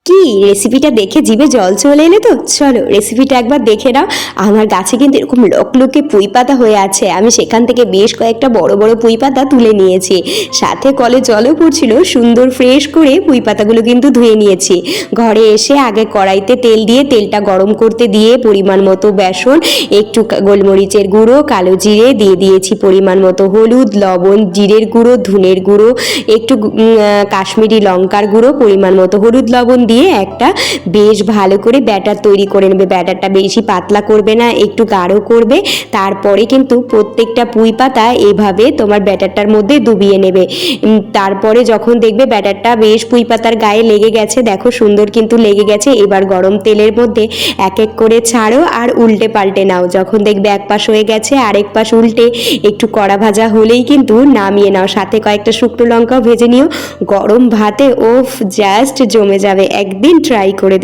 কি রেসিপিটা দেখে জিভে জল চলে এলো তো? চলো রেসিপিটা একবার দেখে নাও। আমার গাছে কিন্তু এরকম লকলকে পুঁই পাতা হয়ে আছে, আমি সেখান থেকে বেশ কয়েকটা বড় বড় পুঁই পাতা তুলে নিয়েছি। সাথে কলে জলও পড়ছিল, সুন্দর ফ্রেশ করে পুঁই পাতাগুলো কিন্তু ধুয়ে নিয়েছি। ঘরে এসে আগে কড়াইতে তেল দিয়ে তেলটা গরম করতে দিয়ে পরিমাণ মতো বেসন, একটু গোলমরিচের গুঁড়ো, কালো জিরে দিয়ে দিয়েছি, পরিমাণ মতো হলুদ, লবণ, জিরের গুঁড়ো, ধনের গুঁড়ো, একটু কাশ্মীরি লঙ্কার গুঁড়ো, পরিমাণ মতো হলুদ লবণ দিয়ে একটা বেশ ভালো করে ব্যাটার তৈরি করে নেবে। ব্যাটারটা বেশি পাতলা করবে না, একটু গাঢ় করবে। তারপরে কিন্তু প্রত্যেকটা পুঁই পাতা এভাবে তোমার ব্যাটারটার মধ্যে ডুবিয়ে নেবে। তারপরে যখন দেখবে ব্যাটারটা বেশ পুঁই পাতার গায়ে লেগে গেছে, দেখো সুন্দর কিন্তু লেগে গেছে, এবার গরম তেলের মধ্যে এক এক করে ছাড়ো আর উল্টে পাল্টে নাও। যখন দেখবে এক পাশ হয়ে গেছে আরেক পাশ উল্টে একটু কড়া ভাজা হলেই কিন্তু নামিয়ে নাও। সাথে কয়েকটা শুকনো লঙ্কাও ভেজে নিও। গরম ভাতে ওফ জাস্ট জমে যাবে, একদিন ট্রাই করে